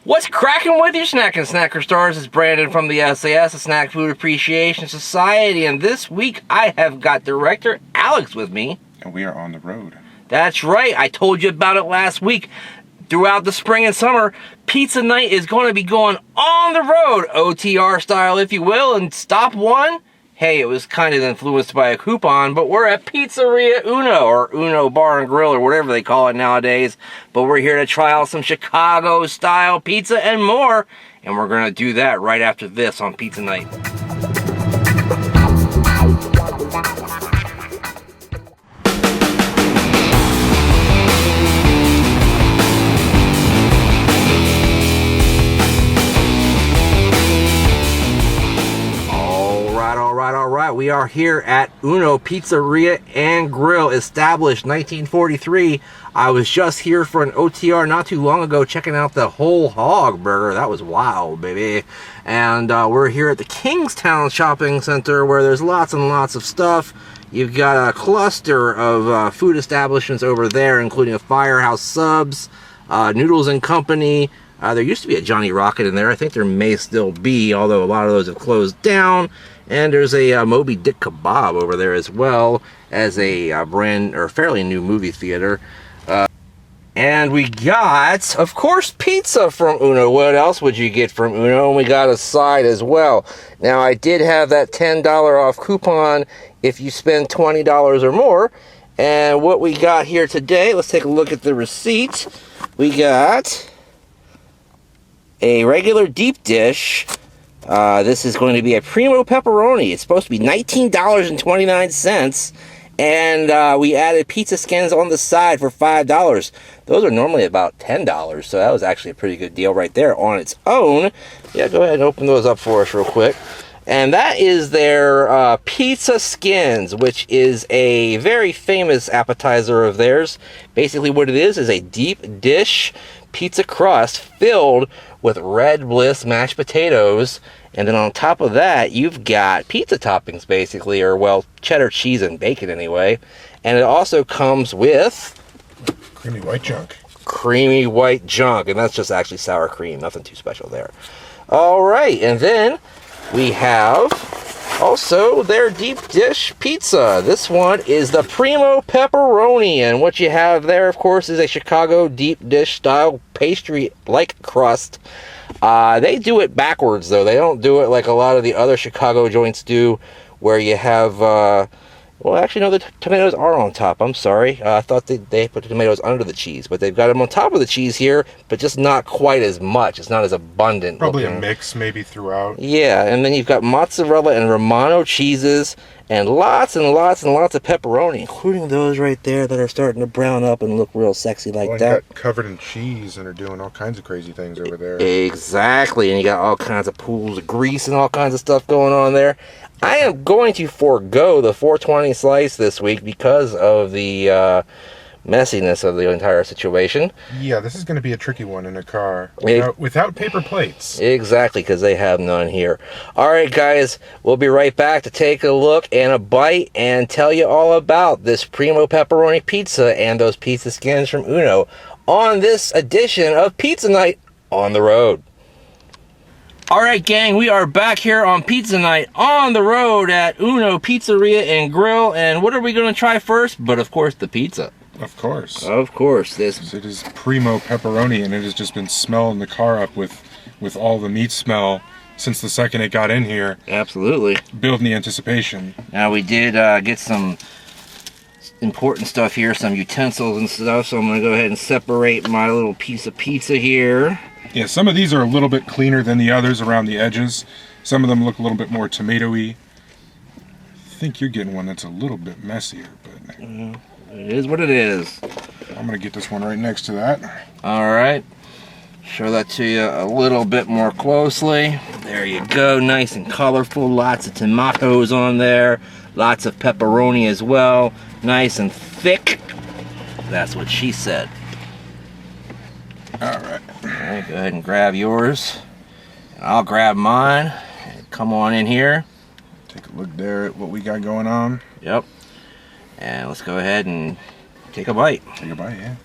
What's cracking with your snacking snacker stars? It's Brandon from the sAs, the Snack Food Appreciation Society, and this week I have got director Alex with me. And we are on the road. That's right, I told you about it last week. Throughout the spring and summer, Pizza Night is going to be going on the road, OTR style if you will, and stop one. Hey, it was kind of influenced by a coupon, but we're at Pizzeria Uno, or Uno Bar and Grill, or whatever they call it nowadays. But we're here to try out some Chicago-style pizza and more, and we're going to do that right after this on Pizza Night. We are here at Uno Pizzeria and Grill, established 1943. I was just here for an OTR not too long ago, checking out the whole hog burger. That was wild, baby. And we're here at the Kingstown Shopping Center, where there's lots and lots of stuff. You've got a cluster of food establishments over there, including a Firehouse Subs, Noodles and Company. There used to be a Johnny Rocket in there. I think there may still be, although a lot of those have closed down. And there's a Moby Dick Kebab over there, as well as a brand or fairly new movie theater. And we got, of course, pizza from Uno. What else would you get from Uno? And we got a side as well. Now, I did have that $10 off coupon if you spend $20 or more. And what we got here today, let's take a look at the receipt. We got a regular deep dish. This is going to be a Primo Pepperoni. It's supposed to be $19.29, and we added pizza skins on the side for $5. Those are normally about $10, so that was actually a pretty good deal right there on its own. Yeah, go ahead and open those up for us real quick. And that is their pizza skins, which is a very famous appetizer of theirs. Basically what it is a deep dish pizza crust filled with Red Bliss mashed potatoes, and then on top of that you've got pizza toppings, basically, or well, cheddar cheese and bacon anyway. And it also comes with creamy white junk. Creamy white junk, and that's just actually sour cream, nothing too special there. All right, and then we have also their deep dish pizza. This one is the Primo Pepperoni, and what you have there, of course, is a Chicago deep dish style pastry-like crust. They do it backwards, though. They don't do it like a lot of the other Chicago joints do, where you have, well, actually, no, the tomatoes are on top. I'm sorry. I thought they put the tomatoes under the cheese, but they've got them on top of the cheese here, but just not quite as much. It's not as abundant. Probably looking. A mix, maybe, throughout. Yeah, and then you've got mozzarella and Romano cheeses, and lots and lots and lots of pepperoni, including those right there that are starting to brown up and look real sexy like that. Got covered in cheese and are doing all kinds of crazy things over there. Exactly, and you got all kinds of pools of grease and all kinds of stuff going on there. I am going to forego the 420 slice this week because of the messiness of the entire situation. Yeah, this is going to be a tricky one in a car without paper plates. Exactly, because they have none here. All right, guys, we'll be right back to take a look and a bite and tell you all about this Primo Pepperoni pizza and those pizza skins from Uno on this edition of Pizza Night on the Road. All right, gang, we are back here on Pizza Night on the road at Uno Pizzeria and Grill. And what are we going to try first? But, of course, the pizza. Of course. Of course. It is Primo Pepperoni, and it has just been smelling the car up with all the meat smell since the second it got in here. Absolutely. Building the anticipation. Now, we did get some important stuff here, some utensils and stuff, so I'm going to go ahead and separate my little piece of pizza here. Yeah, some of these are a little bit cleaner than the others around the edges. Some of them look a little bit more tomato-y. I think you're getting one that's a little bit messier, but it is what it is. I'm going to get this one right next to that. All right. Show that to you a little bit more closely. There you go, nice and colorful. Lots of tomatoes on there. Lots of pepperoni as well. Nice and thick. That's what she said. All right. All right, go ahead and grab yours. And I'll grab mine. Come on in here. Take a look there at what we got going on. Yep. And let's go ahead and take a bite. Take a bite, yeah.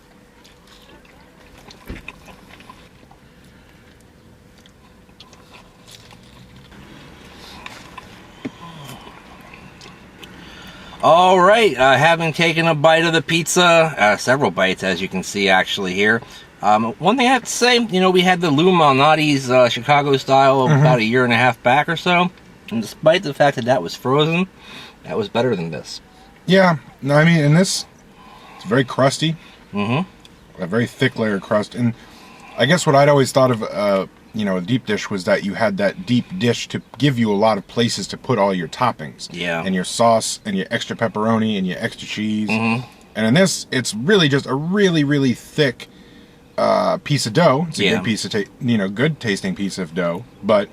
All right, having taken a bite of the pizza, several bites as you can see actually here. One thing I have to say, you know, we had the Lou Malnati's Chicago style about a year and a half back or so. And despite the fact that that was frozen, that was better than this. Yeah, no, I mean, and this, it's very crusty. A very thick layer of crust. And I guess what I'd always thought of, you know, a deep dish was that you had that deep dish to give you a lot of places to put all your toppings. Yeah. And your sauce and your extra pepperoni and your extra cheese. And in this, it's really just a really, really thick piece of dough. It's a good piece of, good tasting piece of dough. But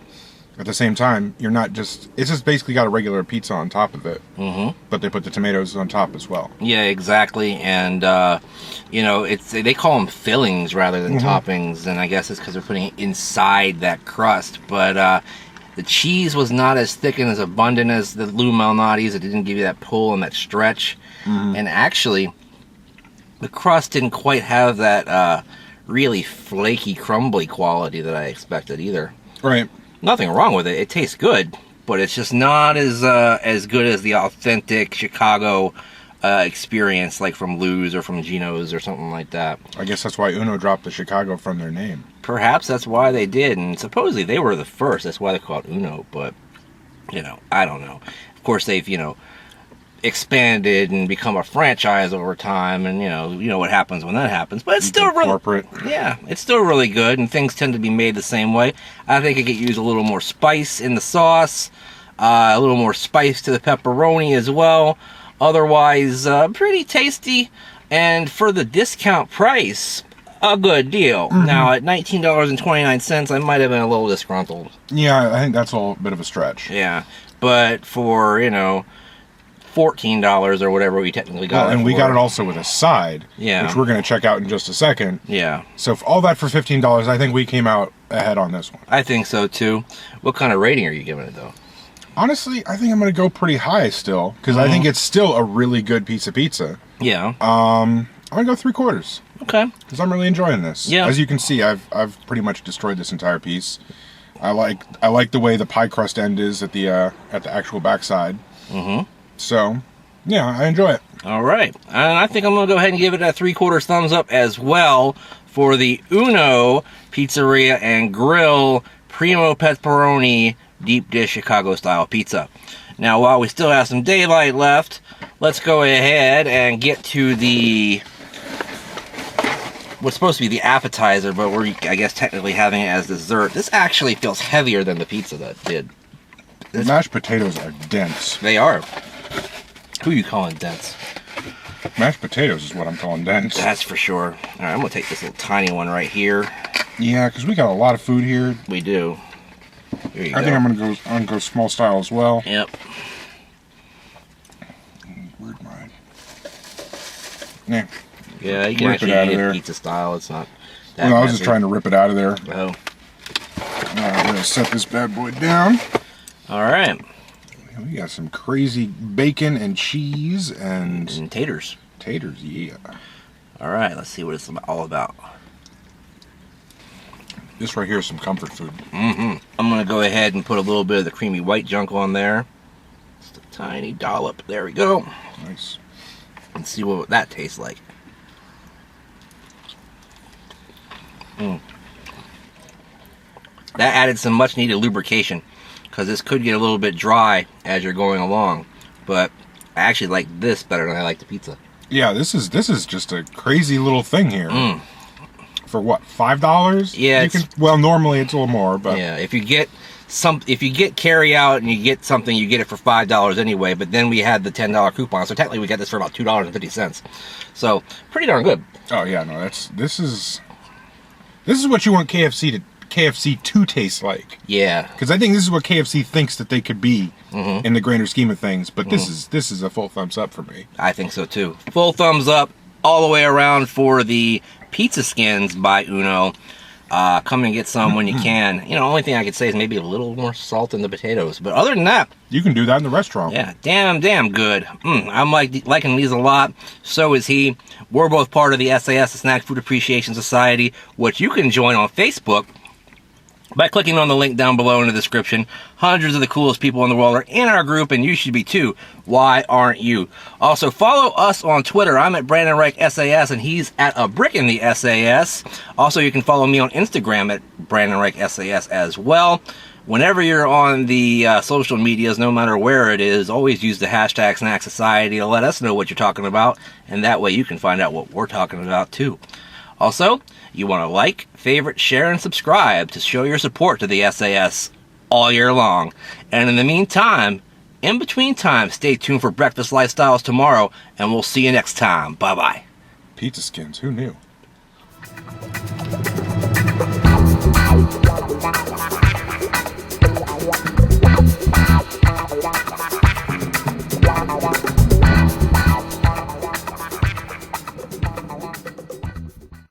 at the same time, you're not just, it's just basically got a regular pizza on top of it. But they put the tomatoes on top as well. Yeah, exactly. And, you know, they call them fillings rather than toppings. And I guess it's because they're putting it inside that crust. But the cheese was not as thick and as abundant as the Lou Malnati's. It didn't give you that pull and that stretch. And actually, the crust didn't quite have that really flaky, crumbly quality that I expected either. Right. Nothing wrong with it. It tastes good, but it's just not as good as the authentic Chicago experience, like from Lou's or from Gino's or something like that. I guess that's why Uno dropped the Chicago from their name. Perhaps that's why they did, and supposedly they were the first. That's why they call it Uno, but, you know, I don't know. Of course, they've, you know, expanded and become a franchise over time, and you know what happens when that happens. But it's still really corporate. Yeah, it's still really good, and things tend to be made the same way. I think it could use a little more spice in the sauce, a little more spice to the pepperoni as well. Otherwise, pretty tasty, and for the discount price, a good deal. Now at $19.29, I might have been a little disgruntled. Yeah, I think that's a little bit of a stretch. Yeah, but for, you know, $14 or whatever we technically got it and for. we got it also with a side, Yeah. which we're going to check out in just a second. Yeah, So all that for $15, I think we came out ahead on this one. I think so too. What kind of rating are you giving it though? Honestly, I think I'm going to go pretty high still, because I think it's still a really good piece of pizza. Yeah. I'm going to go 3/4, Okay. because I'm really enjoying this. Yeah. As you can see, I've pretty much destroyed this entire piece. I like the way the pie crust end is at the actual backside. So, yeah, I enjoy it. All right. And I think I'm going to go ahead and give it a 3/4 thumbs up as well for the Uno Pizzeria and Grill Primo Pepperoni Deep Dish Chicago Style Pizza. Now, while we still have some daylight left, let's go ahead and get to the what's supposed to be the appetizer, but we're, I guess, technically having it as dessert. This actually feels heavier than the pizza that did. The mashed potatoes are dense. They are. Who are you calling dense? Mashed potatoes is what I'm calling dense. That's for sure. All right, I'm going to take this little tiny one right here. Yeah, because we got a lot of food here. We do. Here you go. I think I'm gonna go small style as well. Yep. Where'd mine? Yeah. Yeah, you can Rip it actually out of eat it there. pizza style. It's not that Well, I was just messy. trying to rip it out of there. Oh. All right, we're gonna set this bad boy down. All right. We got some crazy bacon and cheese and Taters. taters. Yeah. All right, let's see what it's all about. This right here is some comfort food. I'm going to go ahead and put a little bit of the creamy white junk on there. Just a tiny dollop. There we go. Nice. And see what that tastes like. That added some much needed lubrication, because this could get a little bit dry as you're going along. But I actually like this better than I like the pizza. Yeah, this is just a crazy little thing here. For what, $5? Yeah, Well, normally it's a little more, but Yeah, if you get carry out and you get something, you get it for $5 anyway. But then we had the $10 coupon, so technically we got this for about $2.50. So pretty darn good. oh yeah, no, this is what you want KFC to taste like. Yeah, Because I think this is what KFC thinks that they could be in the grander scheme of things. But this is a full thumbs up for me. I think so too. Full thumbs up all the way around for the pizza skins by Uno. Come and get some when you can. You know, only thing I could say is maybe a little more salt in the potatoes. But other than that, You can do that in the restaurant. yeah, damn good. I'm liking these a lot. So is he. We're both part of the SAS, the Snack Food Appreciation Society, which you can join on Facebook by clicking on the link down below in the description. Hundreds of the coolest people in the world are in our group, and you should be too. Why aren't you? Also, follow us on Twitter. I'm at Brandon Reich SAS, and he's at A Brick in the SAS. Also, you can follow me on Instagram at Brandon Reich SAS as well. Whenever you're on the social medias, no matter where it is, always use the hashtag Snack Society to let us know what you're talking about, and that way you can find out what we're talking about too. Also, you want to like, favorite, share, and subscribe to show your support to the SAS all year long. And in the meantime, in between time, stay tuned for Breakfast Lifestyles tomorrow, and we'll see you next time. Bye-bye. Pizza skins, who knew? Wow.